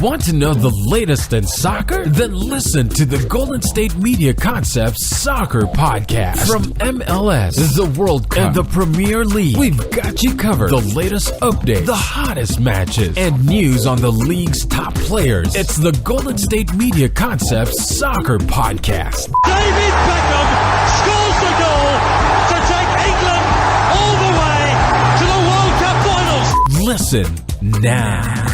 Want to know the latest in soccer? Then listen to the Golden State Media Concepts Soccer Podcast. From MLS, the World Cup, and the Premier League, we've got you covered. The latest updates, the hottest matches, and news on the league's top players. It's the Golden State Media Concepts Soccer Podcast. David Beckham scores the goal to take England all the way to the World Cup finals. Listen now.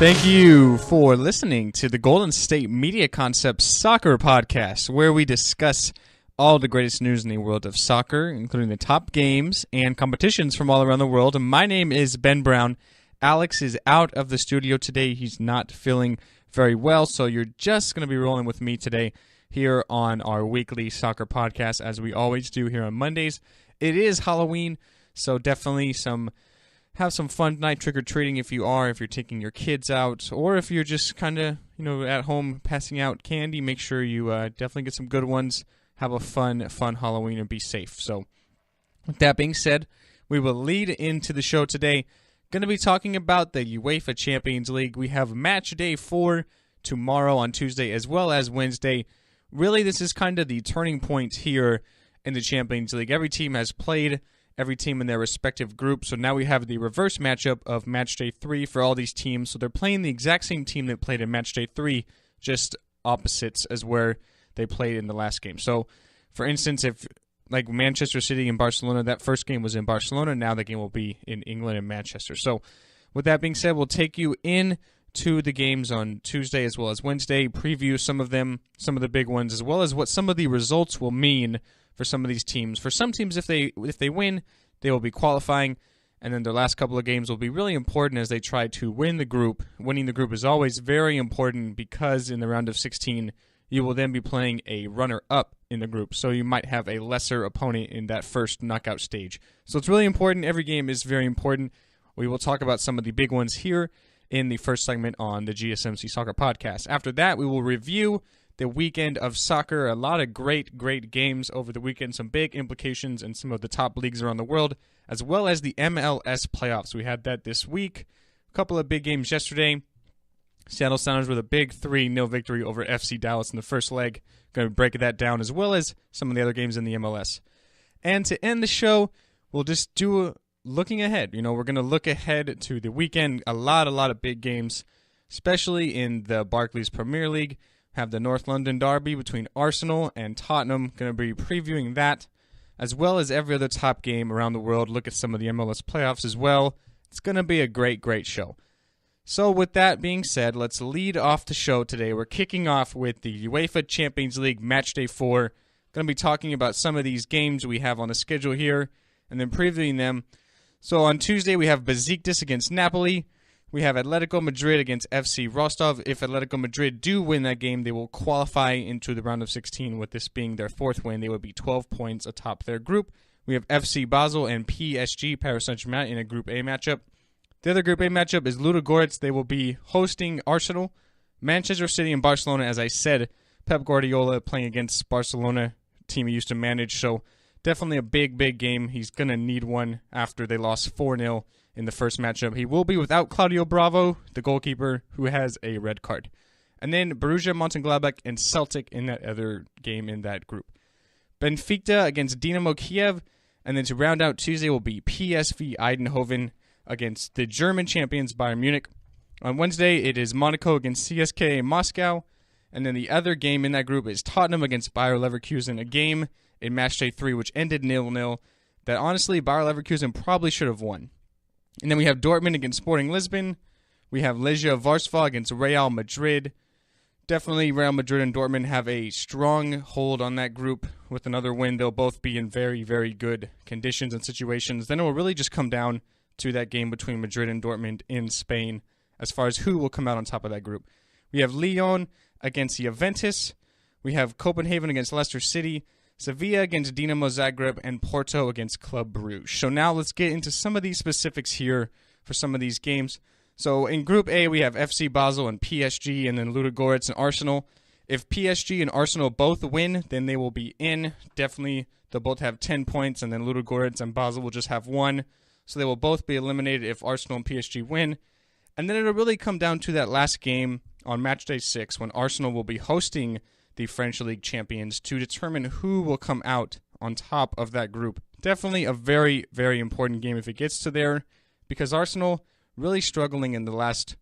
Thank you for listening to the Golden State Media Concepts Soccer Podcast, where we discuss all the greatest news in the world of soccer, including the top games and competitions from all around the world. My name is Ben Brown. Alex is out of the studio today. He's not feeling very well, so you're just going to be rolling with me today here on our weekly soccer podcast, as we always do here on Mondays. It is Halloween, so definitely have some fun tonight trick-or-treating if you're taking your kids out, or if you're just kind of, at home passing out candy. Make sure you definitely get some good ones. Have a fun Halloween and be safe. So, with that being said, we will lead into the show today. Going to be talking about the UEFA Champions League. We have match day 4 tomorrow on Tuesday as well as Wednesday. Really, this is kind of the turning point here in the Champions League. Every team has played every team in their respective group. So now we have the reverse matchup of match day 3 for all these teams. So they're playing the exact same team that played in match day 3, just opposites as where they played in the last game. So, for instance, if like Manchester City and Barcelona, that first game was in Barcelona, now the game will be in England and Manchester. So, with that being said, we'll take you in to the games on Tuesday as well as Wednesday, preview some of them, some of the big ones, as well as what some of the results will mean for some of these teams. For some teams, if they win, they will be qualifying, and then their last couple of games will be really important as they try to win the group. Winning the group is always very important because in the round of 16, you will then be playing a runner-up in the group, so you might have a lesser opponent in that first knockout stage. So it's really important. Every game is very important. We will talk about some of the big ones here in the first segment on the GSMC Soccer Podcast. After that, we will review the weekend of soccer. A lot of great games over the weekend, some big implications in some of the top leagues around the world, as well as the MLS Playoffs. We had that this week. A couple of big games yesterday. Seattle Sounders with a big 3-0 victory over FC Dallas in the first leg. Going to break that down, as well as some of the other games in the MLS. And to end the show, we'll just do looking ahead. We're going to look ahead to the weekend. A lot of big games, especially in the Barclays Premier League. Have the North London derby between Arsenal and Tottenham. Going to be previewing that, as well as every other top game around the world. Look at some of the MLS playoffs as well. It's going to be a great show. So with that being said, let's lead off the show today. We're kicking off with the UEFA Champions League Matchday 4. Going to be talking about some of these games we have on the schedule here, and then previewing them. So on Tuesday, we have Besiktas against Napoli. We have Atletico Madrid against FC Rostov. If Atletico Madrid do win that game, they will qualify into the round of 16. With this being their 4th win, they would be 12 points atop their group. We have FC Basel and PSG, Paris Saint-Germain, in a Group A matchup. The other Group A matchup is Ludogorets. They will be hosting Arsenal. Manchester City and Barcelona, as I said, Pep Guardiola playing against Barcelona, team he used to manage. So definitely a big game. He's going to need one after they lost 4-0. In the first matchup. He will be without Claudio Bravo, the goalkeeper, who has a red card. And then Borussia Mönchengladbach and Celtic in that other game in that group. Benfica against Dynamo Kiev. And then to round out Tuesday will be PSV Eindhoven against the German champions Bayern Munich. On Wednesday, it is Monaco against CSKA Moscow. And then the other game in that group is Tottenham against Bayer Leverkusen, a game in matchday 3 which ended 0-0 that honestly Bayer Leverkusen probably should have won. And then we have Dortmund against Sporting Lisbon. We have Legia Warsaw against Real Madrid. Definitely Real Madrid and Dortmund have a strong hold on that group. With another win, they'll both be in very good conditions and situations. Then it will really just come down to that game between Madrid and Dortmund in Spain as far as who will come out on top of that group. We have Lyon against Juventus. We have Copenhagen against Leicester City, Sevilla against Dinamo Zagreb, and Porto against Club Brugge. So now let's get into some of these specifics here for some of these games. So in Group A, we have FC Basel and PSG, and then Ludogorets and Arsenal. If PSG and Arsenal both win, then they will be in. Definitely, they'll both have 10 points, and then Ludogorets and Basel will just have 1. So they will both be eliminated if Arsenal and PSG win. And then it'll really come down to that last game on Matchday 6 when Arsenal will be hosting the French League champions to determine who will come out on top of that group. Definitely a very, very important game if it gets to there, because Arsenal really struggling in the last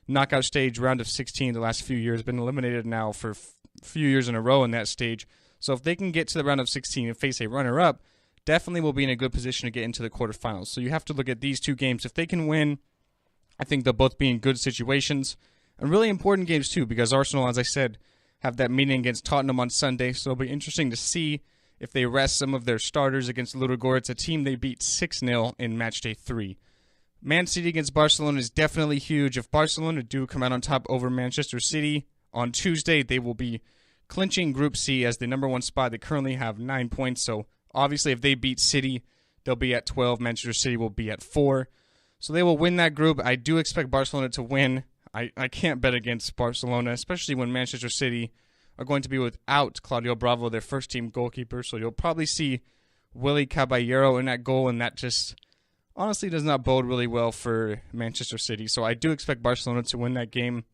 knockout stage, round of 16, the last few years, been eliminated now for a few years in a row in that stage. So if they can get to the round of 16 and face a runner-up, definitely will be in a good position to get into the quarterfinals. So you have to look at these two games. If they can win, I think they'll both be in good situations. And really important games too, because Arsenal, as I said, have that meeting against Tottenham on Sunday. So it'll be interesting to see if they rest some of their starters against Ludogorets, a team they beat 6-0 in Matchday 3. Man City against Barcelona is definitely huge. If Barcelona do come out on top over Manchester City on Tuesday, they will be clinching Group C as the number 1 spot. They currently have 9 points. So obviously if they beat City, they'll be at 12. Manchester City will be at 4. So they will win that group. I do expect Barcelona to win. I can't bet against Barcelona, especially when Manchester City are going to be without Claudio Bravo, their first-team goalkeeper. So you'll probably see Willy Caballero in that goal, and that just honestly does not bode really well for Manchester City. So I do expect Barcelona to win that game.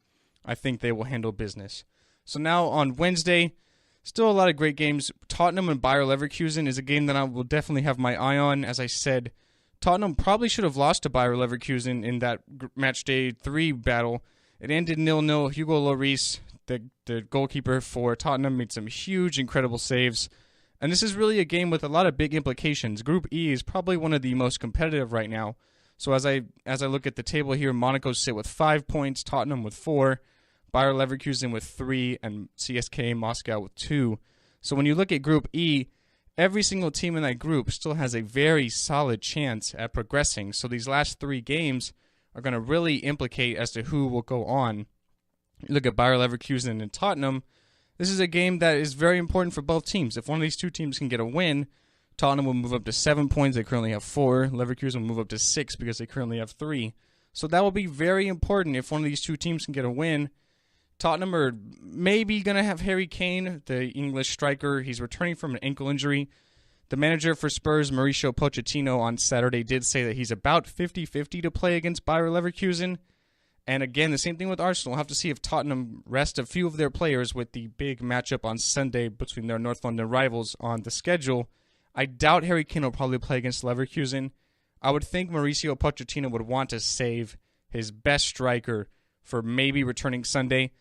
I think they will handle business. So now on Wednesday, still a lot of great games. Tottenham and Bayer Leverkusen is a game that I will definitely have my eye on. As I said, Tottenham probably should have lost to Bayer Leverkusen in that Matchday 3 battle. It ended 0-0. Hugo Lloris, the goalkeeper for Tottenham, made some huge, incredible saves. And this is really a game with a lot of big implications. Group E is probably one of the most competitive right now. So as I look at the table here, Monaco sit with 5 points, Tottenham with 4, Bayer Leverkusen with 3, and CSKA Moscow with 2. So when you look at Group E, every single team in that group still has a very solid chance at progressing. So these last 3 games are going to really implicate as to who will go on. You look at Bayer Leverkusen and Tottenham. This is a game that is very important for both teams. If one of these two teams can get a win, Tottenham will move up to 7 points. They currently have 4. Leverkusen will move up to 6 because they currently have 3. So that will be very important if one of these two teams can get a win. Tottenham are maybe going to have Harry Kane, the English striker. He's returning from an ankle injury. The manager for Spurs, Mauricio Pochettino, on Saturday did say that he's about 50-50 to play against Bayer Leverkusen. And again, the same thing with Arsenal. We'll have to see if Tottenham rest a few of their players with the big matchup on Sunday between their North London rivals on the schedule. I doubt Harry Kane will probably play against Leverkusen. I would think Mauricio Pochettino would want to save his best striker for maybe returning Sunday.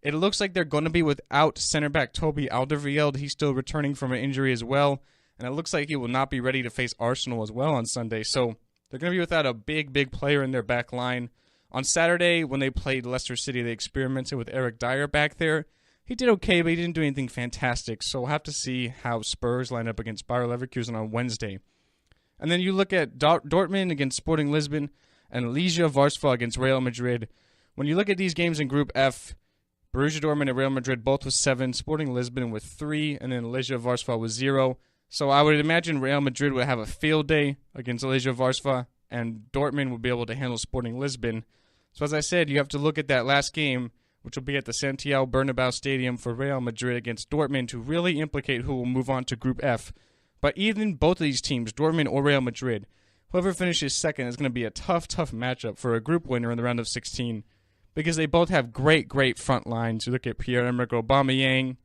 It looks like they're going to be without center back Toby Alderweireld. He's still returning from an injury as well. And it looks like he will not be ready to face Arsenal as well on Sunday. So they're going to be without a big player in their back line. On Saturday, when they played Leicester City, they experimented with Eric Dyer back there. He did okay, but he didn't do anything fantastic. So we'll have to see how Spurs line up against Bayer Leverkusen on Wednesday. And then you look at Dortmund against Sporting Lisbon and Legia Warsaw against Real Madrid. When you look at these games in Group F, Borussia Dortmund and Real Madrid both with 7, Sporting Lisbon with 3, and then Legia Warsaw with 0. So I would imagine Real Madrid would have a field day against Legia Warsaw, and Dortmund would be able to handle Sporting Lisbon. So as I said, you have to look at that last game, which will be at the Santiago Bernabeu Stadium for Real Madrid against Dortmund, to really implicate who will move on to Group F. But even both of these teams, Dortmund or Real Madrid, whoever finishes second is going to be a tough matchup for a group winner in the round of 16, because they both have great front lines. You look at Pierre-Emerick Aubameyang.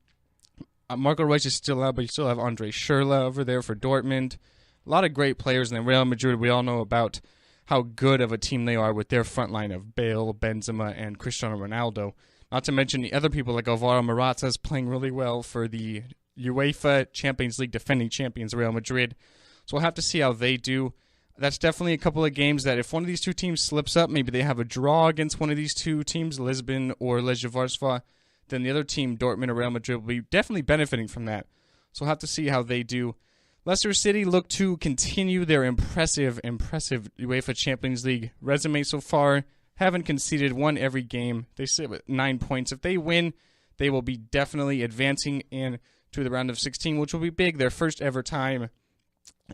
Marco Reus is still out, but you still have Andre Schürrle over there for Dortmund. A lot of great players. And then Real Madrid, we all know about how good of a team they are with their front line of Bale, Benzema, and Cristiano Ronaldo. Not to mention the other people like Alvaro Morata is playing really well for the UEFA Champions League defending champions Real Madrid. So we'll have to see how they do. That's definitely a couple of games that if one of these two teams slips up, maybe they have a draw against one of these two teams, Lisbon or Legia Warsaw, then the other team, Dortmund or Real Madrid, will be definitely benefiting from that. So we'll have to see how they do. Leicester City look to continue their impressive UEFA Champions League resume so far. haven't conceded, won every game. They sit with 9 points. If they win, they will be definitely advancing into the round of 16, which will be big, their first ever time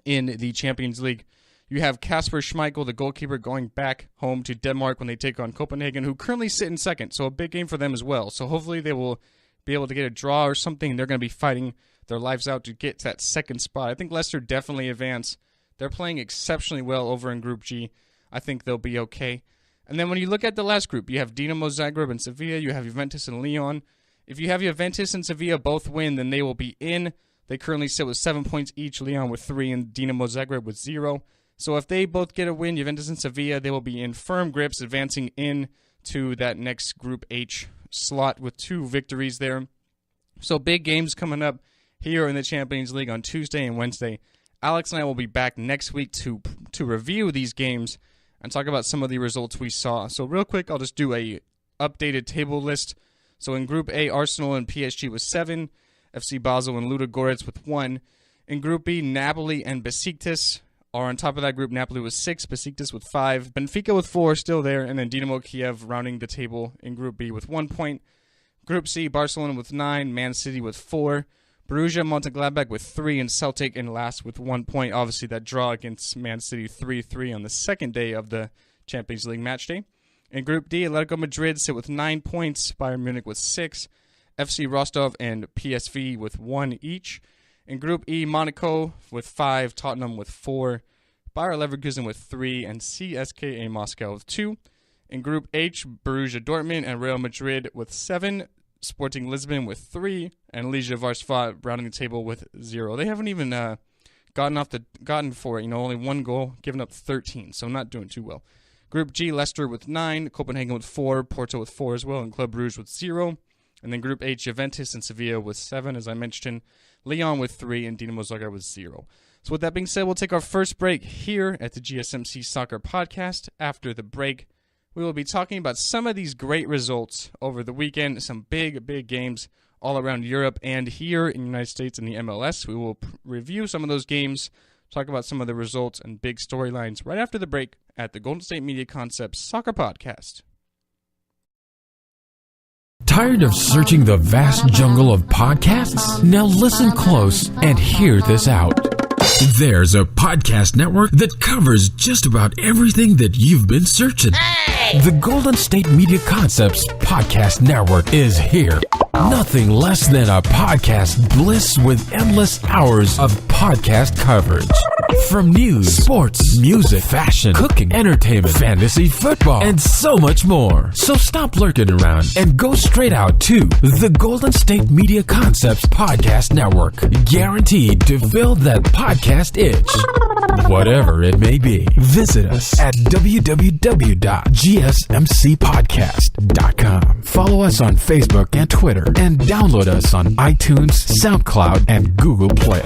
in the Champions League. You have Kasper Schmeichel, the goalkeeper, going back home to Denmark when they take on Copenhagen, who currently sit in second, so a big game for them as well. So hopefully they will be able to get a draw or something. They're going to be fighting their lives out to get to that second spot. I think Leicester definitely advance. They're playing exceptionally well over in Group G. I think they'll be okay. And then when you look at the last group, you have Dinamo Zagreb and Sevilla. You have Juventus and Lyon. If you have Juventus and Sevilla both win, then they will be in. They currently sit with 7 points each, Lyon with 3 and Dinamo Zagreb with 0. So if they both get a win, Juventus and Sevilla, they will be in firm grips, advancing in to that next Group H slot with 2 victories there. So big games coming up here in the Champions League on Tuesday and Wednesday. Alex and I will be back next week to review these games and talk about some of the results we saw. So real quick, I'll just do a updated table list. So in Group A, Arsenal and PSG with 7, FC Basel and Ludogorets with 1. In Group B, Napoli and Besiktas are on top of that group. Napoli with 6, Besiktas with 5, Benfica with 4, still there, and then Dinamo Kiev rounding the table in Group B with 1 point. Group C, Barcelona with 9, Man City with 4, Borussia Mönchengladbach with 3, and Celtic in last with 1 point. Obviously, that draw against Man City 3-3 on the second day of the Champions League Matchday. In Group D, Atletico Madrid sit with 9 points, Bayern Munich with 6, FC Rostov and PSV with 1 each. In Group E, Monaco with 5, Tottenham with 4, Bayer Leverkusen with 3, and CSKA Moscow with 2. In Group H, Borussia Dortmund and Real Madrid with 7, Sporting Lisbon with 3, and Legia Varsovia rounding the table with 0. They haven't even gotten for it. Only 1 goal, given up 13, so not doing too well. Group G, Leicester with 9, Copenhagen with 4, Porto with 4 as well, and Club Brugge with 0. And then Group H, Juventus and Sevilla with 7, as I mentioned, Lyon with 3, and Dinamo Zagreb with 0. So with that being said, we'll take our first break here at the GSMC Soccer Podcast. After the break, we will be talking about some of these great results over the weekend, some big games all around Europe and here in the United States in the MLS. We will review some of those games, talk about some of the results and big storylines right after the break at the Golden State Media Concepts Soccer Podcast. Tired of searching the vast jungle of podcasts? Now listen close and hear this out. There's a podcast network that covers just about everything that you've been searching. Hey! The Golden State Media Concepts Podcast Network is here. Nothing less than a podcast bliss with endless hours of podcast coverage. From news, sports, music, fashion, cooking, entertainment, fantasy, football, and so much more. So stop lurking around and go straight out to the Golden State Media Concepts Podcast Network. Guaranteed to fill that podcast itch. Whatever it may be. Visit us at www.gsmcpodcast.com. Follow us on Facebook and Twitter, and download us on iTunes, SoundCloud, and Google Play.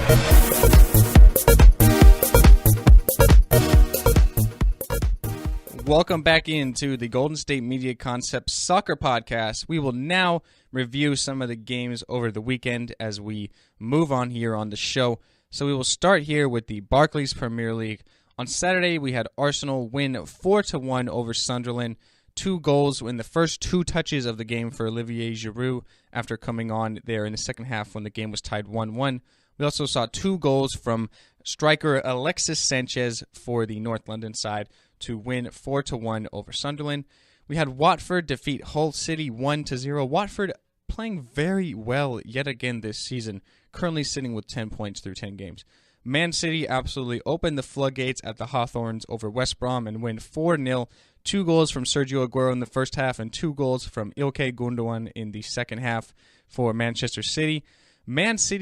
Welcome back into the Golden State Media Concepts Soccer Podcast. We will now review some of the games over the weekend as we move on here on the show. So we will start here with the Barclays Premier League. On Saturday, we had Arsenal win 4-1 over Sunderland. 2 goals in the first 2 touches of the game for Olivier Giroud after coming on there in the second half when the game was tied 1-1. We also saw 2 goals from striker Alexis Sanchez for the North London side to win 4-1 over Sunderland. We had Watford defeat Hull City 1-0. Watford playing very well yet again this season, currently sitting with 10 points through 10 games. Man City absolutely opened the floodgates at the Hawthorns over West Brom and win 4-0. 2 goals from Sergio Aguero in the first half and 2 goals from Ilkay Gundogan in the second half for Manchester City. Manchester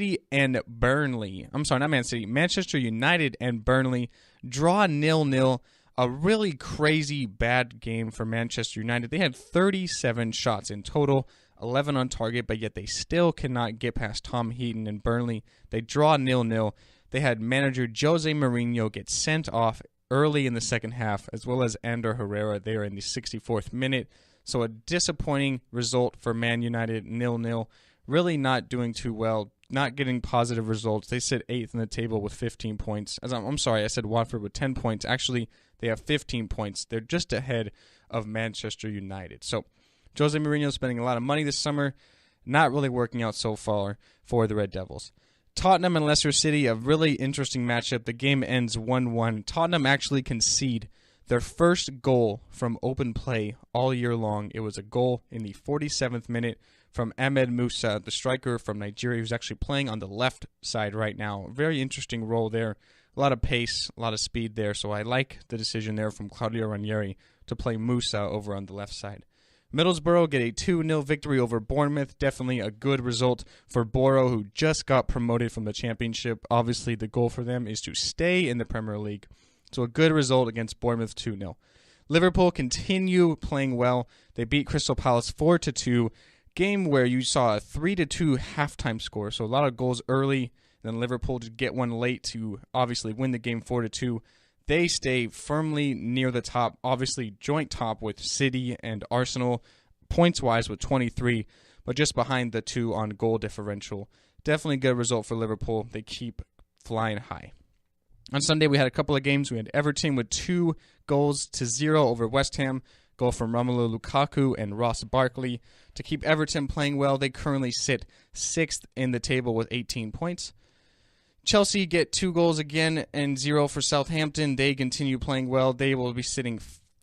United and Burnley draw 0-0. A really crazy bad game for Manchester United. They had 37 shots in total, 11 on target, but yet they still cannot get past Tom Heaton and Burnley. They draw 0-0. They had manager Jose Mourinho get sent off early in the second half, as well as Ander Herrera there in the 64th minute. So a disappointing result for Man United, 0-0. Really not doing too well, not getting positive results. They sit 8th in the table with 15 points. I said Watford with 10 points. Actually, they have 15 points. They're just ahead of Manchester United. So Jose Mourinho spending a lot of money this summer, not really working out so far for the Red Devils. Tottenham and Leicester City, a really interesting matchup. The game ends 1-1. Tottenham actually concede their first goal from open play all year long. It was a goal in the 47th minute from Ahmed Musa, the striker from Nigeria, who's actually playing on the left side right now. Very interesting role there. A lot of pace, a lot of speed there. So I like the decision there from Claudio Ranieri to play Musa over on the left side. Middlesbrough get a 2-0 victory over Bournemouth. Definitely a good result for Borough, who just got promoted from the Championship. Obviously, the goal for them is to stay in the Premier League. So a good result against Bournemouth, 2-0. Liverpool continue playing well. They beat Crystal Palace 4-2. Game where you saw a 3-2 halftime score. So a lot of goals early. Then Liverpool to get one late to obviously win the game 4-2. They stay firmly near the top, obviously joint top with City and Arsenal, points-wise with 23, but just behind the two on goal differential. Definitely a good result for Liverpool. They keep flying high. On Sunday, we had a couple of games. We had Everton with 2-0 over West Ham. Goal from Romelu Lukaku and Ross Barkley. To keep Everton playing well, they currently sit 6th in the table with 18 points. Chelsea get 2 goals again and 0 for Southampton. They continue playing well. They will be sitting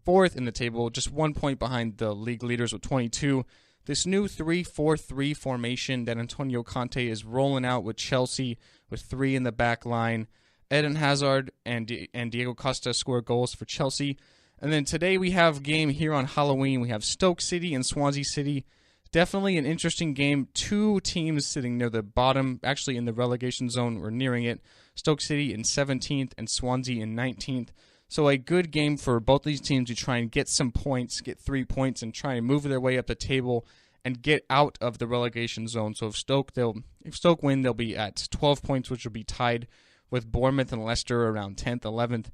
4th in the table, just 1 point behind the league leaders with 22. This new 3-4-3 formation that Antonio Conte is rolling out with Chelsea with 3 in the back line. Eden Hazard and Diego Costa score goals for Chelsea. And then today we have a game here on Halloween. We have Stoke City and Swansea City. Definitely an interesting game. 2 teams sitting near the bottom, actually in the relegation zone or nearing it. Stoke City in 17th and Swansea in 19th. So a good game for both these teams to try and get some points, get 3 points, and try and move their way up the table and get out of the relegation zone. So if Stoke win, they'll be at 12 points, which will be tied with Bournemouth and Leicester around 10th, 11th.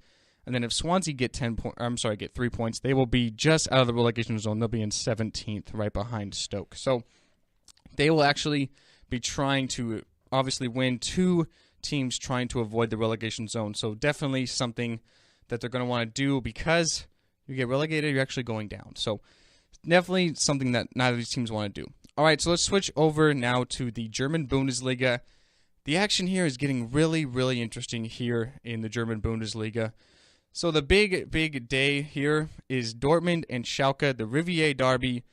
And then if Swansea get 3 points, they will be just out of the relegation zone. They'll be in 17th, right behind Stoke. So they will actually be trying to obviously win. 2 teams trying to avoid the relegation zone. So definitely something that they're going to want to do, because you get relegated, you're actually going down. So definitely something that neither of these teams want to do. All right, so let's switch over now to the German Bundesliga. The action here is getting really, really interesting here in the German Bundesliga. So the big day here is Dortmund and Schalke. The Riviera derby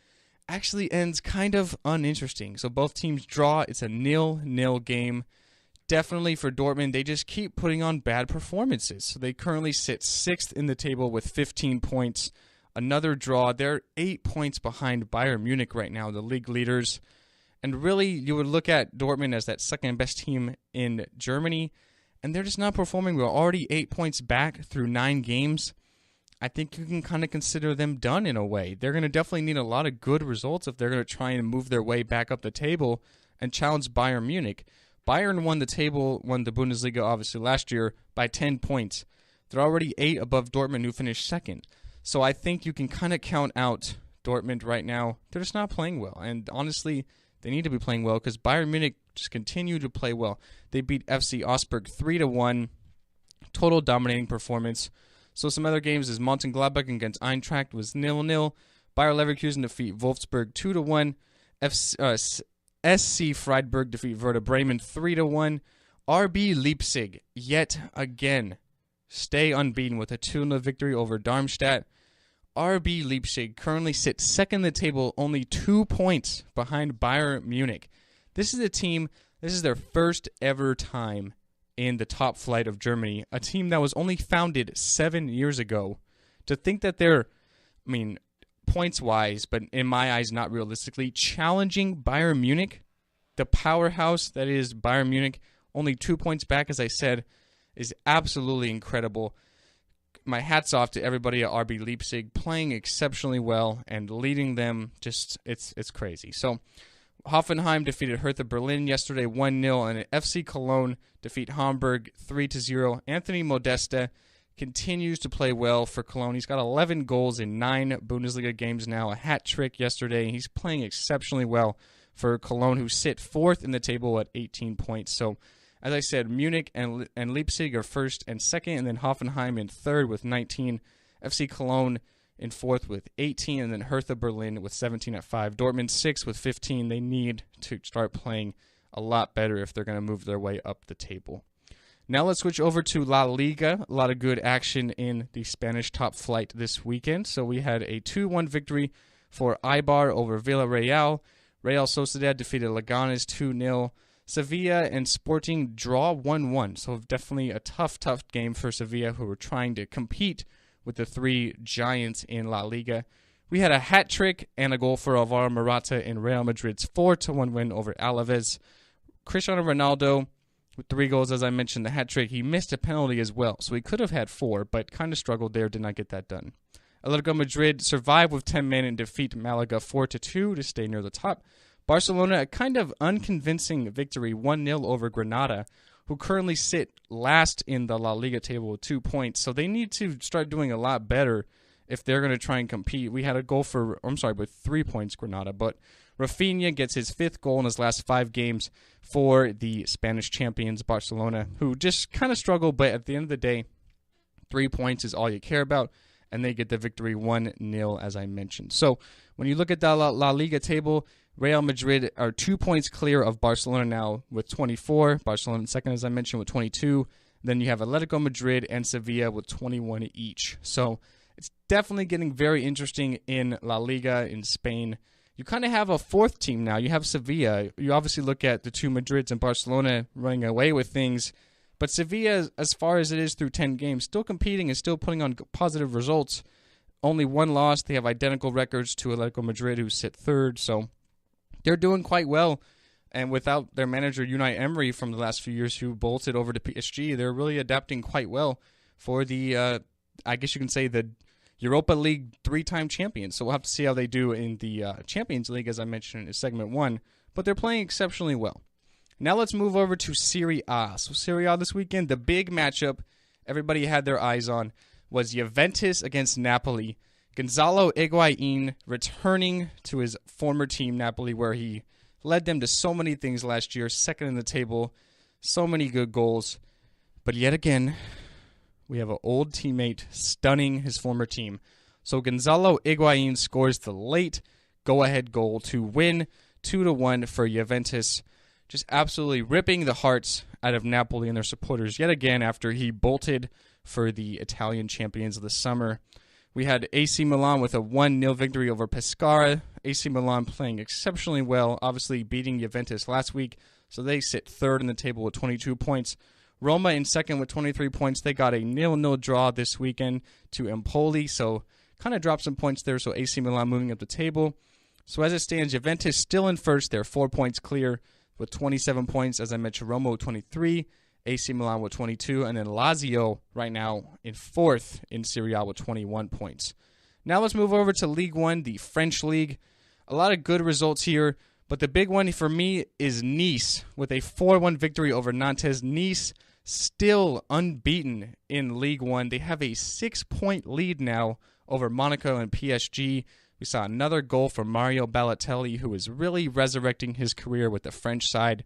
actually ends kind of uninteresting. So both teams draw. It's a 0-0 game. Definitely for Dortmund, they just keep putting on bad performances. So they currently sit 6th in the table with 15 points. Another draw. They're 8 points behind Bayern Munich right now, the league leaders. And really, you would look at Dortmund as that second best team in Germany, and they're just not performing well. Already 8 points back through 9 games. I think you can kind of consider them done in a way. They're going to definitely need a lot of good results if they're going to try and move their way back up the table and challenge Bayern Munich. Bayern won the Bundesliga obviously last year by 10 points. They're already 8 above Dortmund, who finished second. So I think you can kind of count out Dortmund right now. They're just not playing well. And honestly, they need to be playing well because Bayern Munich just continue to play well. They beat FC Augsburg 3-1. Total dominating performance. So some other games is Mönchengladbach against Eintracht was 0-0. Bayer Leverkusen defeat Wolfsburg 2-1. SC Freiburg defeat Werder Bremen 3-1. RB Leipzig yet again stay unbeaten with a 2-0 victory over Darmstadt. RB Leipzig currently sits second in the table, only 2 points behind Bayern Munich. This is a team, this is their first ever time in the top flight of Germany, a team that was only founded 7 years ago. To think that they're, points-wise, but in my eyes, not realistically, challenging Bayern Munich, the powerhouse that is Bayern Munich, only 2 points back, as I said, is absolutely incredible. My hat's off to everybody at RB Leipzig, playing exceptionally well and leading them. Just it's crazy. So Hoffenheim defeated Hertha Berlin yesterday 1-0, and FC Cologne defeat Hamburg 3-0. Anthony Modesta continues to play well for Cologne. He's got 11 goals in 9 Bundesliga games now, a hat trick yesterday. He's playing exceptionally well for Cologne, who sit 4th in the table at 18 points. So as I said, Munich and Leipzig are 1st and 2nd, and then Hoffenheim in 3rd with 19. FC Cologne in fourth with 18, and then Hertha Berlin with 17 at 5. Dortmund 6 with 15. They need to start playing a lot better if they're going to move their way up the table. Now let's switch over to La Liga. A lot of good action in the Spanish top flight this weekend. So we had a 2-1 victory for Eibar over Villarreal. Real Sociedad defeated Leganes 2-0. Sevilla and Sporting draw 1-1. So definitely a tough game for Sevilla, who were trying to compete with the three giants in La Liga. We had a hat trick and a goal for Alvaro Morata in Real Madrid's 4-1 win over Alaves. Cristiano Ronaldo with 3 goals, as I mentioned, the hat trick. He missed a penalty as well, so he could have had 4, but kind of struggled there, did not get that done. Atletico Madrid survived with 10 men and defeat Malaga 4-2 to stay near the top. Barcelona, a kind of unconvincing victory, 1-0 over Granada, who currently sit last in the La Liga table with 2 points. So they need to start doing a lot better if they're going to try and compete. We had a goal with 3 points, Granada, but Rafinha gets his 5th goal in his last 5 games for the Spanish champions, Barcelona, who just kind of struggle, but at the end of the day, 3 points is all you care about, and they get the victory 1-0, as I mentioned. So when you look at the La Liga table, Real Madrid are 2 points clear of Barcelona now with 24. Barcelona in second, as I mentioned, with 22. Then you have Atletico Madrid and Sevilla with 21 each. So it's definitely getting very interesting in La Liga in Spain. You kind of have a 4th team now. You have Sevilla. You obviously look at the 2 Madrids and Barcelona running away with things. But Sevilla, as far as it is through 10 games, still competing and still putting on positive results. Only 1 loss. They have identical records to Atletico Madrid, who sit 3rd. So they're doing quite well. And without their manager, Unai Emery, from the last few years, who bolted over to PSG, they're really adapting quite well for the, I guess you can say, the Europa League 3-time champions. So we'll have to see how they do in the Champions League, as I mentioned in segment 1. But they're playing exceptionally well. Now let's move over to Serie A. So Serie A this weekend, the big matchup everybody had their eyes on was Juventus against Napoli. Gonzalo Higuain returning to his former team, Napoli, where he led them to so many things last year, second in the table, so many good goals. But yet again, we have an old teammate stunning his former team. So Gonzalo Higuain scores the late go-ahead goal to win 2-1 for Juventus, just absolutely ripping the hearts out of Napoli and their supporters yet again after he bolted for the Italian champions of the summer. We had AC Milan with a 1-0 victory over Pescara. AC Milan playing exceptionally well, obviously beating Juventus last week, so they sit 3rd in the table with 22 points. Roma in 2nd with 23 points. They got a 0-0 draw this weekend to Empoli, so kind of dropped some points there, so AC Milan moving up the table. So as it stands, Juventus still in 1st. They're 4 points clear with 27 points. As I mentioned, Roma with 23, AC Milan with 22, and then Lazio right now in 4th in Serie A with 21 points. Now let's move over to Ligue 1, the French league. A lot of good results here, but the big one for me is Nice with a 4-1 victory over Nantes. Nice still unbeaten in Ligue 1. They have a 6-point lead now over Monaco and PSG. We saw another goal from Mario Balotelli, who is really resurrecting his career with the French side.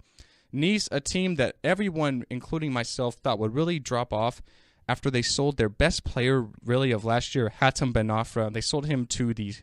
Nice, a team that everyone, including myself, thought would really drop off after they sold their best player, really, of last year, Hatem Ben Arfa. They sold him to the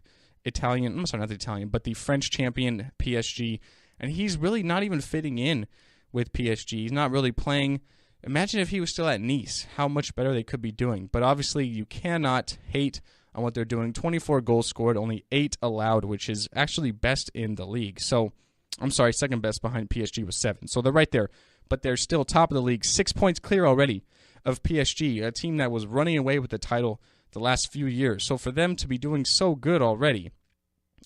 the French champion, PSG, and he's really not even fitting in with PSG. He's not really playing. Imagine if he was still at Nice, how much better they could be doing. But obviously, you cannot hate on what they're doing. 24 goals scored, only 8 allowed, which is actually best in the league. So, I'm sorry, second best behind PSG was 7. So they're right there. But they're still top of the league, 6 points clear already of PSG, a team that was running away with the title the last few years. So for them to be doing so good already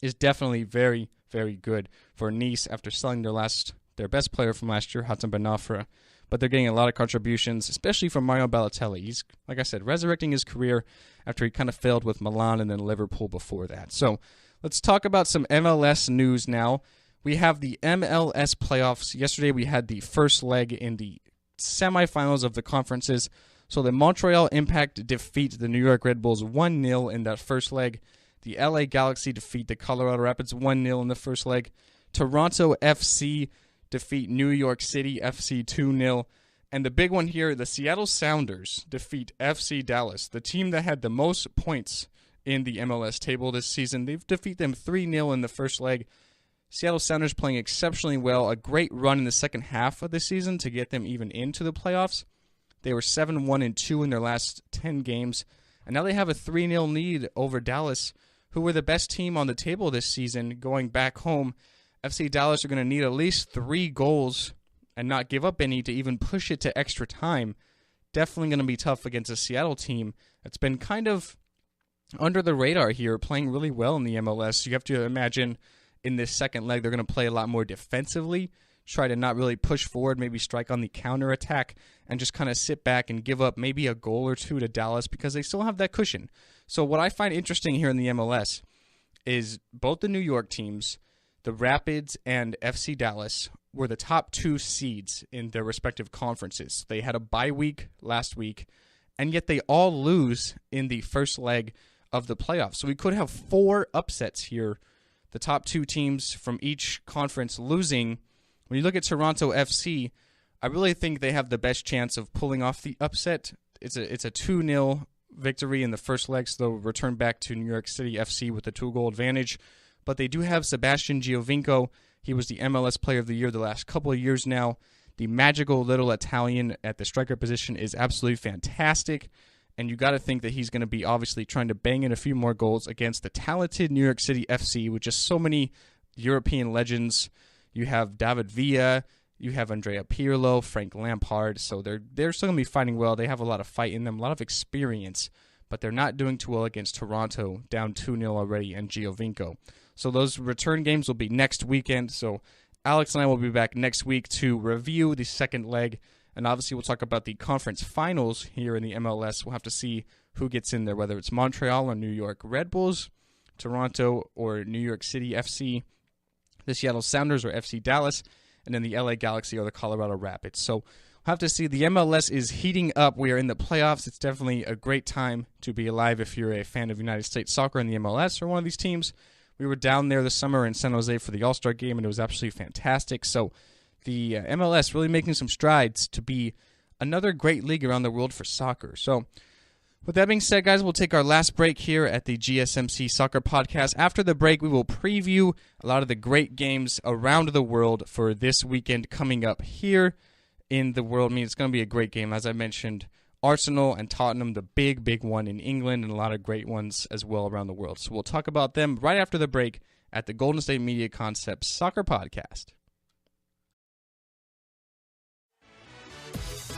is definitely very, very good for Nice after selling their best player from last year, Hatem Ben Arfa. But they're getting a lot of contributions, especially from Mario Balotelli. He's, like I said, resurrecting his career after he kind of failed with Milan and then Liverpool before that. So let's talk about some MLS news now. We have the MLS Playoffs. Yesterday we had the first leg in the semifinals of the conferences. So the Montreal Impact defeat the New York Red Bulls 1-0 in that first leg. The LA Galaxy defeat the Colorado Rapids 1-0 in the first leg. Toronto FC defeat New York City FC 2-0. And the big one here, the Seattle Sounders defeat FC Dallas, the team that had the most points in the MLS table this season. They've defeated them 3-0 in the first leg. Seattle Sounders playing exceptionally well. A great run in the second half of the season to get them even into the playoffs. They were 7-1-2 in their last 10 games. And now they have a 3-0 lead over Dallas, who were the best team on the table this season. Going back home, FC Dallas are going to need at least 3 goals and not give up any to even push it to extra time. Definitely going to be tough against a Seattle team that's been kind of under the radar here, playing really well in the MLS. You have to imagine in this second leg they're going to play a lot more defensively, try to not really push forward, maybe strike on the counterattack, and just kind of sit back and give up maybe a goal or two to Dallas because they still have that cushion. So what I find interesting here in the MLS is both the New York teams, the Rapids and FC Dallas, were the top 2 seeds in their respective conferences. They had a bye week last week, and yet they all lose in the first leg of the playoffs. So we could have 4 upsets here. The top 2 teams from each conference losing. When you look at Toronto FC, I really think they have the best chance of pulling off the upset. It's a 2-0 victory in the first leg, so they'll return back to New York City FC with a 2-goal advantage. But they do have Sebastian Giovinco. He was the MLS Player of the Year the last couple of years now. The magical little Italian at the striker position is absolutely fantastic. And you got to think that he's going to be obviously trying to bang in a few more goals against the talented New York City FC with just so many European legends. You have David Villa, you have Andrea Pirlo, Frank Lampard. So they're still going to be fighting well. They have a lot of fight in them, a lot of experience. But they're not doing too well against Toronto, down 2-0 already, and Giovinco. So those return games will be next weekend. So Alex and I will be back next week to review the second leg. And obviously we'll talk about the conference finals here in the MLS. We'll have to see who gets in there, whether it's Montreal or New York Red Bulls, Toronto or New York City FC, the Seattle Sounders or FC Dallas, and then the LA Galaxy or the Colorado Rapids. So we'll have to see. The MLS is heating up. We are in the playoffs. It's definitely a great time to be alive if you're a fan of United States soccer in the MLS or one of these teams. We were down there this summer in San Jose for the All-Star game, and it was absolutely fantastic. So the MLS really making some strides to be another great league around the world for soccer. So with that being said, guys, we'll take our last break here at the GSMC Soccer Podcast. After the break, we will preview a lot of the great games around the world for this weekend coming up here in the world. I mean, it's going to be a great game. As I mentioned, Arsenal and Tottenham, the big one in England, and a lot of great ones as well around the world. So we'll talk about them right after the break at the Golden State Media Concepts Soccer Podcast.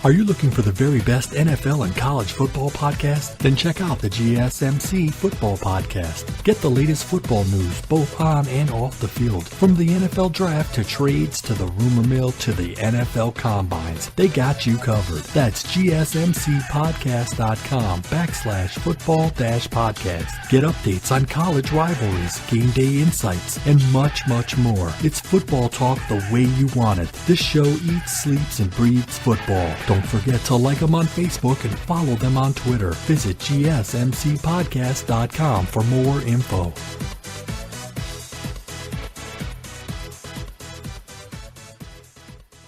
Are you looking for the very best NFL and college football podcast? Then check out the GSMC Football Podcast. Get the latest football news both on and off the field. From the NFL Draft to trades to the rumor mill to the NFL Combines, they got you covered. That's GSMCpodcast.com/football-podcast. Get updates on college rivalries, game day insights, and much more. It's football talk the way you want it. This show eats, sleeps, and breathes football. Don't forget to like them on Facebook and follow them on Twitter. Visit GSMCpodcast.com for more info.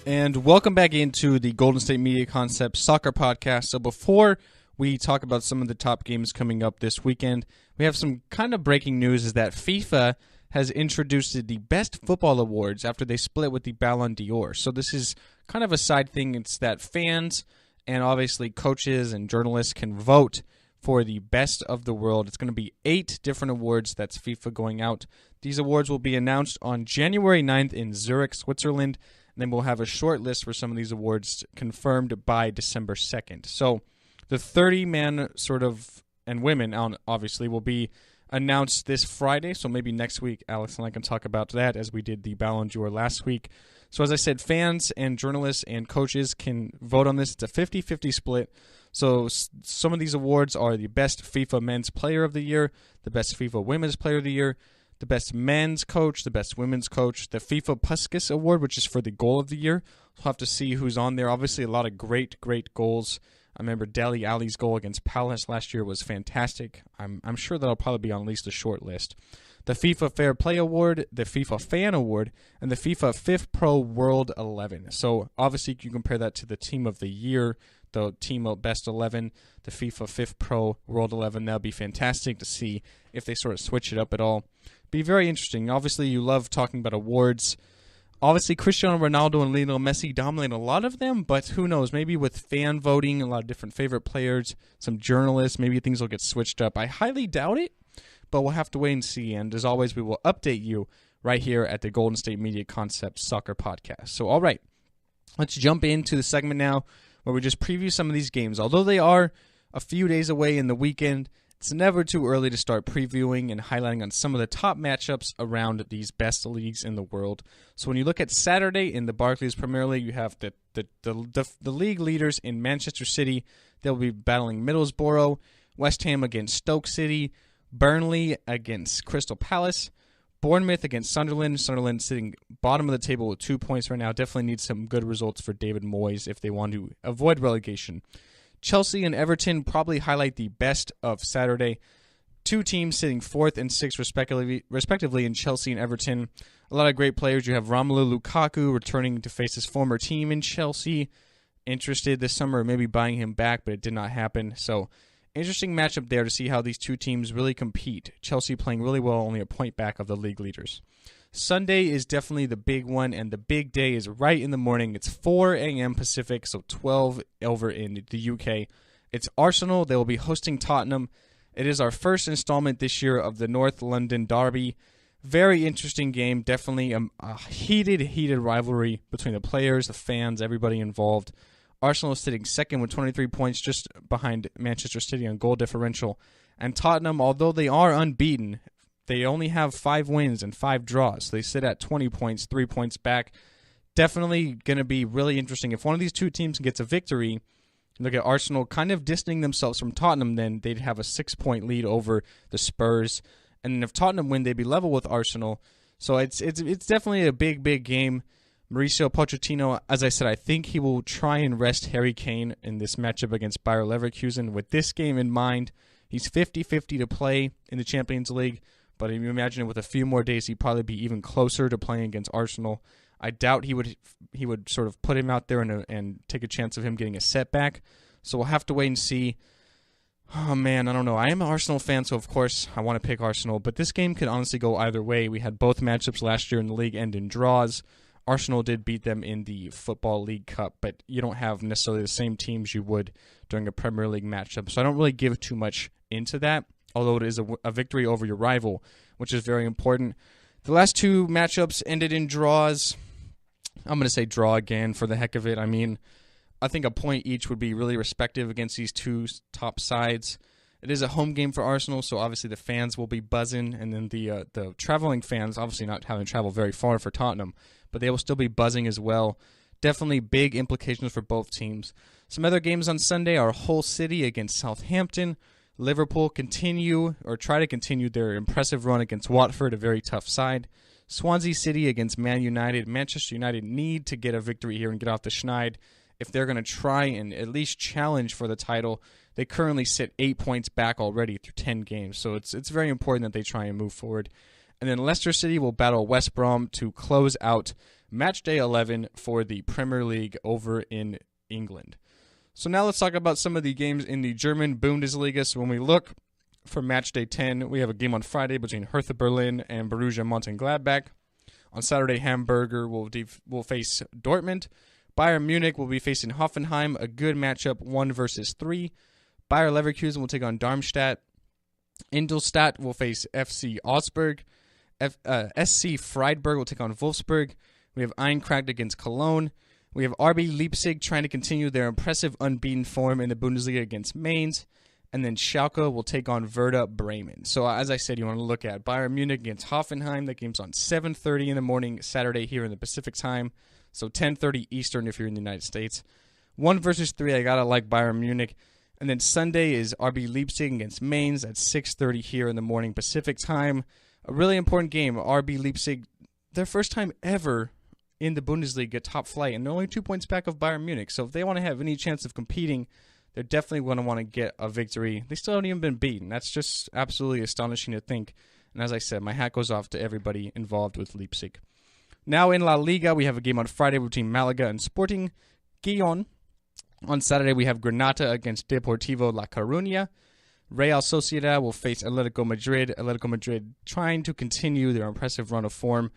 And welcome back into the Golden State Media Concepts Soccer Podcast. So before we talk about some of the top games coming up this weekend, we have some kind of breaking news is that FIFA has introduced the Best Football Awards after they split with the Ballon d'Or. So this is kind of a side thing. It's that fans and obviously coaches and journalists can vote for the best of the world. It's going to be 8 different awards that's FIFA going out. These awards will be announced on January 9th in Zurich, Switzerland. And then we'll have a short list for some of these awards confirmed by December 2nd. So the 30-man sort of, and women obviously, will be announced this Friday. So maybe next week, Alex and I can talk about that as we did the Ballon d'Or last week. So as I said, fans and journalists and coaches can vote on this. It's a 50-50 split. So some of these awards are the best FIFA Men's Player of the Year, the best FIFA Women's Player of the Year, the best men's coach, the best women's coach, the FIFA Puskas Award, which is for the goal of the year. We'll have to see who's on there. Obviously, a lot of great goals. I remember Dele Alli's goal against Palace last year was fantastic. I'm sure that'll probably be on at least a short list. The FIFA Fair Play Award, the FIFA Fan Award, and the FIFA 5th Pro World 11. So obviously you compare that to the Team of the Year, the Team Best 11, the FIFA 5th Pro World 11. That'll be fantastic to see if they sort of switch it up at all. Be very interesting. Obviously, you love talking about awards. Obviously, Cristiano Ronaldo and Lionel Messi dominate a lot of them, but who knows? Maybe with fan voting, a lot of different favorite players, some journalists, maybe things will get switched up. I highly doubt it, but we'll have to wait and see. And as always, we will update you right here at the Golden State Media Concepts Soccer Podcast. So, all right, let's jump into the segment now where we just preview some of these games. Although they are a few days away in the weekend, it's never too early to start previewing and highlighting on some of the top matchups around these best leagues in the world. So when you look at Saturday in the Barclays Premier League, you have the league leaders in Manchester City. They'll be battling Middlesbrough, West Ham against Stoke City, Burnley against Crystal Palace, Bournemouth against Sunderland. Sunderland sitting bottom of the table with 2 points right now. Definitely needs some good results for David Moyes if they want to avoid relegation. Chelsea and Everton probably highlight the best of Saturday. Two teams sitting 4th and 6th respectively in Chelsea and Everton. A lot of great players. You have Romelu Lukaku returning to face his former team in Chelsea. Interested this summer, maybe buying him back, but it did not happen. So, interesting matchup there to see how these two teams really compete. Chelsea playing really well, only a point back of the league leaders. Sunday is definitely the big one, and the big day is right in the morning. It's 4 a.m. Pacific, so 12 over in the UK. It's Arsenal. They will be hosting Tottenham. It is our first installment this year of the North London Derby. Very interesting game. Definitely a heated rivalry between the players, the fans, everybody involved. Arsenal is sitting second with 23 points, just behind Manchester City on goal differential. And Tottenham, although they are unbeaten, they only have 5 wins and 5 draws. So they sit at 20 points, 3 points back. Definitely going to be really interesting. If one of these two teams gets a victory, look at Arsenal kind of distancing themselves from Tottenham, then they'd have a 6-point lead over the Spurs. And then if Tottenham win, they'd be level with Arsenal. So it's definitely a big game. Mauricio Pochettino, as I said, I think he will try and rest Harry Kane in this matchup against Bayer Leverkusen. With this game in mind, he's 50-50 to play in the Champions League. But if you imagine it with a few more days, he'd probably be even closer to playing against Arsenal. I doubt he would sort of put him out there and take a chance of him getting a setback. So we'll have to wait and see. Oh, man, I don't know. I am an Arsenal fan, so of course I want to pick Arsenal. But this game could honestly go either way. We had both matchups last year in the league end in draws. Arsenal did beat them in the Football League Cup, but you don't have necessarily the same teams you would during a Premier League matchup. So I don't really give too much into that, although it is a victory over your rival, which is very important. The last two matchups ended in draws. I'm going to say draw again for the heck of it. I mean, I think a point each would be really respective against these two top sides. It is a home game for Arsenal, so obviously the fans will be buzzing, and then the traveling fans, obviously not having to travel very far for Tottenham, but they will still be buzzing as well. Definitely big implications for both teams. Some other games on Sunday are Hull City against Southampton. Liverpool try to continue their impressive run against Watford, a very tough side. Swansea City against Man United. Manchester United need to get a victory here and get off the schneid if they're going to try and at least challenge for the title. They currently sit 8 points back already through 10 games, so it's very important that they try and move forward. And then Leicester City will battle West Brom to close out Matchday 11 for the Premier League over in England. So now let's talk about some of the games in the German Bundesliga. So when we look for Matchday 10, we have a game on Friday between Hertha Berlin and Borussia Mönchengladbach. On Saturday, Hamburger will face Dortmund. Bayern Munich will be facing Hoffenheim, a good matchup, 1 versus 3. Bayer Leverkusen will take on Darmstadt. Ingolstadt will face FC Augsburg. SC Freiburg will take on Wolfsburg. We have Eintracht against Cologne. We have RB Leipzig trying to continue their impressive unbeaten form in the Bundesliga against Mainz. And then Schalke will take on Werder Bremen. So as I said, you want to look at Bayern Munich against Hoffenheim. That game's on 7:30 in the morning, Saturday here in the Pacific time. So 10:30 Eastern if you're in the United States. 1 versus 3, I got to like Bayern Munich. And then Sunday is RB Leipzig against Mainz at 6:30 here in the morning Pacific time. A really important game. RB Leipzig, their first time ever in the Bundesliga top flight, and they're only 2 points back of Bayern Munich. So if they want to have any chance of competing, they're definitely going to want to get a victory. They still haven't even been beaten. That's just absolutely astonishing to think. And as I said, my hat goes off to everybody involved with Leipzig. Now in La Liga, we have a game on Friday between Malaga and Sporting Gijón. On Saturday, we have Granada against Deportivo La Coruña. Real Sociedad will face Atletico Madrid. Atletico Madrid trying to continue their impressive run of form.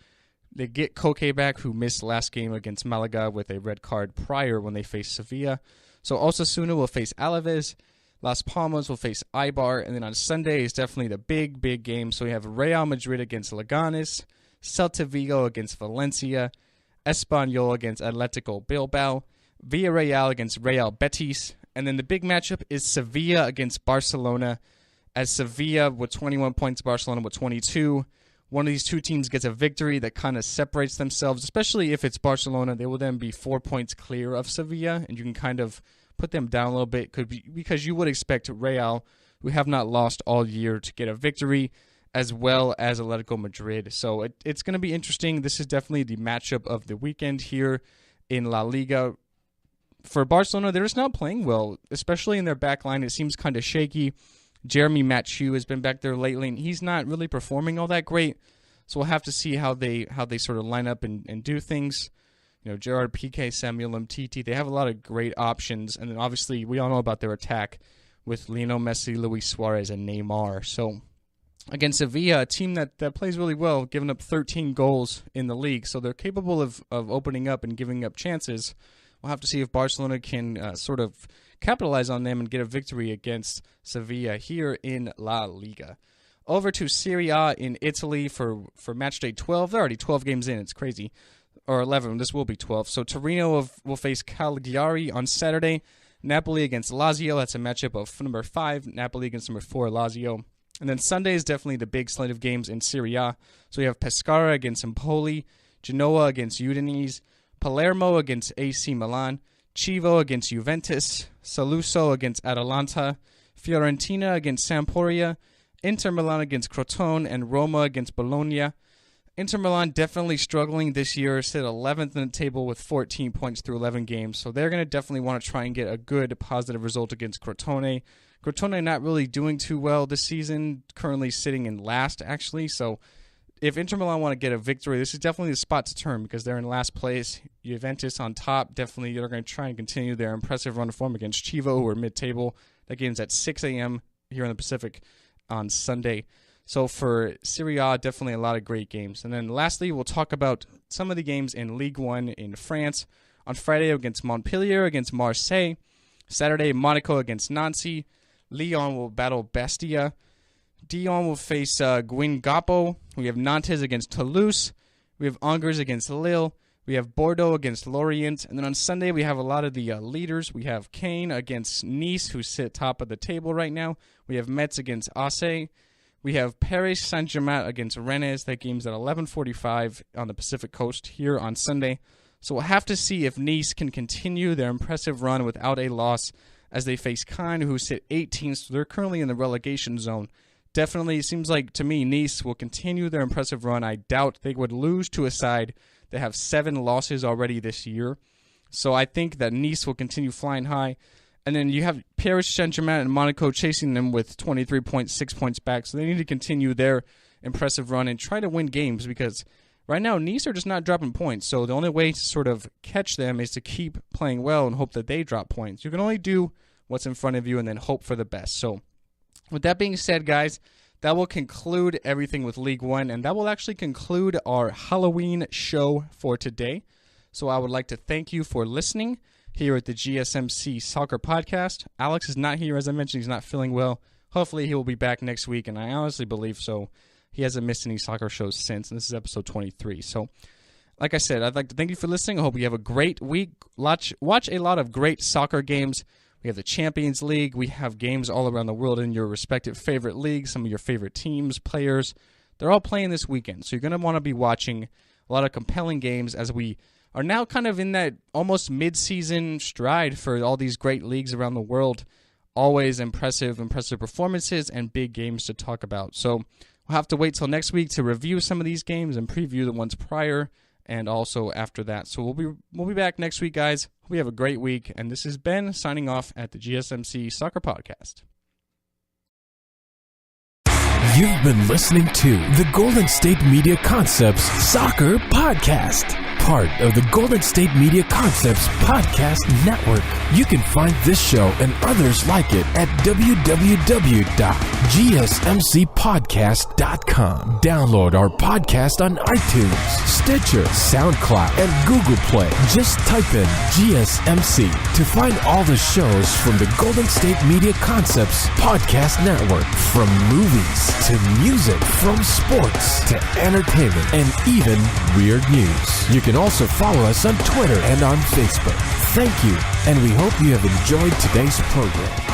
They get Koke back, who missed last game against Malaga with a red card prior when they faced Sevilla. So Osasuna will face Alaves. Las Palmas will face Eibar. And then on Sunday is definitely the big game. So we have Real Madrid against Leganes, Celta Vigo against Valencia, Espanyol against Atletico Bilbao, Villarreal against Real Betis, and then the big matchup is Sevilla against Barcelona, as Sevilla with 21 points, Barcelona with 22. One of these two teams gets a victory that kind of separates themselves, especially if it's Barcelona. They will then be 4 points clear of Sevilla, and you can kind of put them down a little bit because you would expect Real, who have not lost all year, to get a victory, as well as Atletico Madrid. So it's going to be interesting. This is definitely the matchup of the weekend here in La Liga. For Barcelona, they're just not playing well, especially in their back line. It seems kind of shaky. Jeremy Mathieu has been back there lately, and he's not really performing all that great. So we'll have to see how they sort of line up and do things. You know, Gerard Piqué, Samuel Umtiti, they have a lot of great options. And then obviously we all know about their attack with Lionel Messi, Luis Suarez, and Neymar. So against Sevilla, a team that plays really well, giving up 13 goals in the league. So they're capable of opening up and giving up chances. We'll have to see if Barcelona can sort of capitalize on them and get a victory against Sevilla here in La Liga. Over to Serie A in Italy for Matchday 12. They're already 12 games in. It's crazy. Or 11. This will be 12. So Torino will face Cagliari on Saturday. Napoli against Lazio. That's a matchup of number 5. Napoli against number 4, Lazio. And then Sunday is definitely the big slate of games in Serie A. So you have Pescara against Empoli, Genoa against Udinese, Palermo against AC Milan, Chievo against Juventus, Saluzzo against Atalanta, Fiorentina against Sampdoria, Inter Milan against Crotone, and Roma against Bologna. Inter Milan definitely struggling this year, sit 11th in the table with 14 points through 11 games, so they're going to definitely want to try and get a good positive result against Crotone. Crotone not really doing too well this season, currently sitting in last actually, so if Inter Milan want to get a victory, this is definitely the spot to turn because they're in last place. Juventus on top, definitely they're going to try and continue their impressive run of form against Chievo, who are mid-table. That game's at 6 a.m. here in the Pacific on Sunday. So for Serie A, definitely a lot of great games. And then lastly, we'll talk about some of the games in Ligue 1 in France. On Friday against Montpellier, against Marseille. Saturday, Monaco against Nancy. Lyon will battle Bastia. Dijon will face Guingamp. We have Nantes against Toulouse. We have Angers against Lille. We have Bordeaux against Lorient. And then on Sunday, we have a lot of the leaders. We have Caen against Nice, who sit top of the table right now. We have Metz against Auxerre. We have Paris Saint-Germain against Rennes. That game's at 11:45 on the Pacific Coast here on Sunday. So we'll have to see if Nice can continue their impressive run without a loss as they face Caen, who sit 18th. So they're currently in the relegation zone. Definitely seems like to me Nice will continue their impressive run. I doubt they would lose to a side that have 7 losses already this year. So I think that Nice will continue flying high. And then you have Paris Saint-Germain and Monaco chasing them with 23 points, 6 points back. So they need to continue their impressive run and try to win games because right now Nice are just not dropping points. So the only way to sort of catch them is to keep playing well and hope that they drop points. You can only do what's in front of you and then hope for the best. So with that being said, guys, that will conclude everything with League One, and that will actually conclude our Halloween show for today. So I would like to thank you for listening here at the GSMC Soccer Podcast. Alex is not here, as I mentioned. He's not feeling well. Hopefully he will be back next week, and I honestly believe so. He hasn't missed any soccer shows since, and this is episode 23. So, like I said, I'd like to thank you for listening. I hope you have a great week. Watch a lot of great soccer games. We have the Champions League. We have games all around the world in your respective favorite leagues, some of your favorite teams, players. They're all playing this weekend, so you're going to want to be watching a lot of compelling games as we are now kind of in that almost mid-season stride for all these great leagues around the world. Always impressive performances and big games to talk about. So we'll have to wait till next week to review some of these games and preview the ones prior and also after that. So we'll be back next week, guys. We have a great week, and this is Ben signing off at the GSMC Soccer Podcast. You've been listening to the Golden State Media Concepts Soccer Podcast. part of the Golden State Media Concepts Podcast Network. You can find this show and others like it at www.gsmcpodcast.com. Download our podcast on iTunes, Stitcher, SoundCloud, and Google Play. Just type in GSMC to find all the shows from the Golden State Media Concepts Podcast Network. From movies to music, from sports to entertainment, and even weird news. You can also follow us on Twitter and on Facebook. Thank you, and we hope you have enjoyed today's program.